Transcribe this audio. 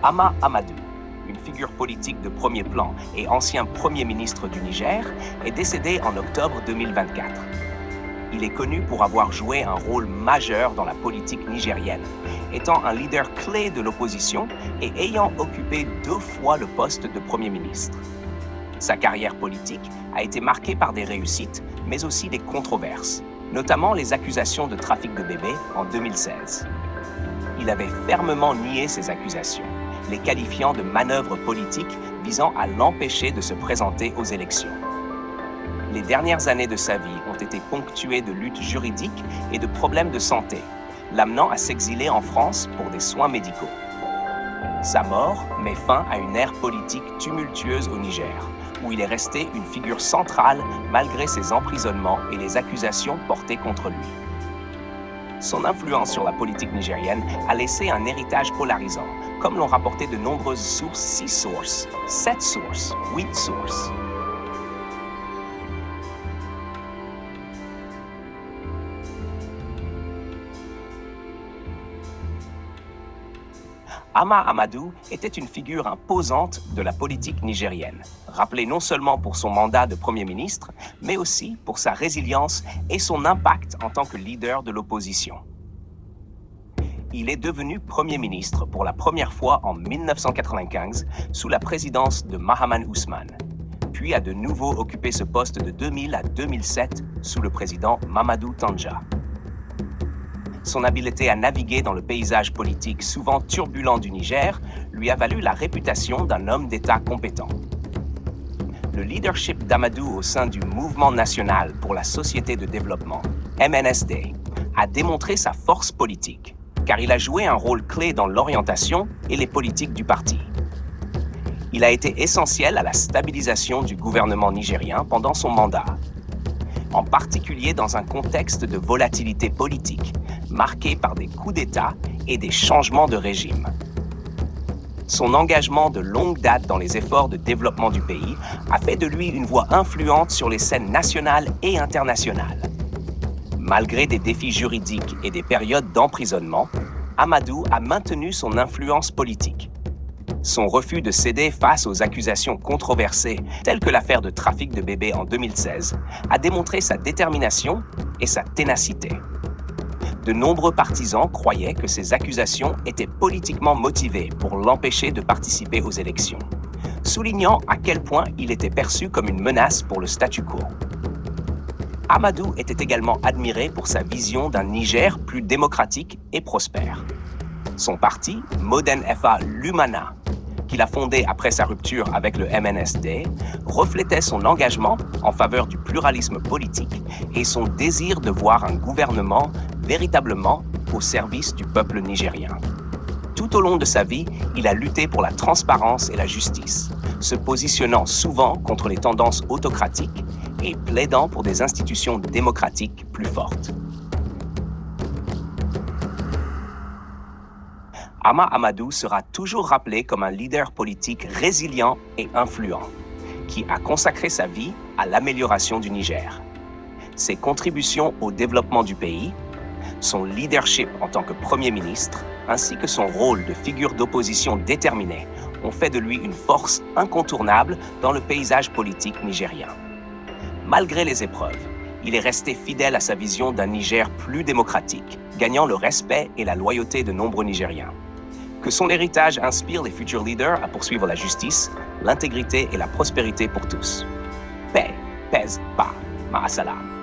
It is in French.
Hama Amadou, une figure politique de premier plan et ancien Premier ministre du Niger, est décédé en octobre 2024. Il est connu pour avoir joué un rôle majeur dans la politique nigérienne, étant un leader clé de l'opposition et ayant occupé 2 fois le poste de Premier ministre. Sa carrière politique a été marquée par des réussites, mais aussi des controverses, notamment les accusations de trafic de bébés en 2016. Il avait fermement nié ces accusations, les qualifiant de manœuvres politiques visant à l'empêcher de se présenter aux élections. Les dernières années de sa vie ont été ponctuées de luttes juridiques et de problèmes de santé, l'amenant à s'exiler en France pour des soins médicaux. Sa mort met fin à une ère politique tumultueuse au Niger, où il est resté une figure centrale malgré ses emprisonnements et les accusations portées contre lui. Son influence sur la politique nigérienne a laissé un héritage polarisant, comme l'ont rapporté de nombreuses sources, 6 sources, 7 sources, 8 sources. Hama Amadou était une figure imposante de la politique nigérienne, rappelée non seulement pour son mandat de Premier ministre, mais aussi pour sa résilience et son impact en tant que leader de l'opposition. Il est devenu Premier ministre pour la première fois en 1995 sous la présidence de Mahaman Ousmane, puis a de nouveau occupé ce poste de 2000 à 2007 sous le président Mamadou Tandja. Son habileté à naviguer dans le paysage politique souvent turbulent du Niger lui a valu la réputation d'un homme d'État compétent. Le leadership d'Amadou au sein du Mouvement national pour la société de développement, MNSD, a démontré sa force politique, car il a joué un rôle clé dans l'orientation et les politiques du parti. Il a été essentiel à la stabilisation du gouvernement nigérien pendant son mandat, en particulier dans un contexte de volatilité politique, marqué par des coups d'État et des changements de régime. Son engagement de longue date dans les efforts de développement du pays a fait de lui une voix influente sur les scènes nationales et internationales. Malgré des défis juridiques et des périodes d'emprisonnement, Amadou a maintenu son influence politique. Son refus de céder face aux accusations controversées, telles que l'affaire de trafic de bébés en 2016, a démontré sa détermination et sa ténacité. De nombreux partisans croyaient que ces accusations étaient politiquement motivées pour l'empêcher de participer aux élections, soulignant à quel point il était perçu comme une menace pour le statu quo. Amadou était également admiré pour sa vision d'un Niger plus démocratique et prospère. Son parti, Modern FA Lumana, qu'il a fondé après sa rupture avec le MNSD, reflétait son engagement en faveur du pluralisme politique et son désir de voir un gouvernement véritablement au service du peuple nigérien. Tout au long de sa vie, il a lutté pour la transparence et la justice, se positionnant souvent contre les tendances autocratiques et plaidant pour des institutions démocratiques plus fortes. Hama Amadou sera toujours rappelé comme un leader politique résilient et influent, qui a consacré sa vie à l'amélioration du Niger. Ses contributions au développement du pays, son leadership en tant que Premier ministre, ainsi que son rôle de figure d'opposition déterminée, ont fait de lui une force incontournable dans le paysage politique nigérien. Malgré les épreuves, il est resté fidèle à sa vision d'un Niger plus démocratique, gagnant le respect et la loyauté de nombreux Nigériens. Que son héritage inspire les futurs leaders à poursuivre la justice, l'intégrité et la prospérité pour tous. Paix, pèse, pas, ma'asalam.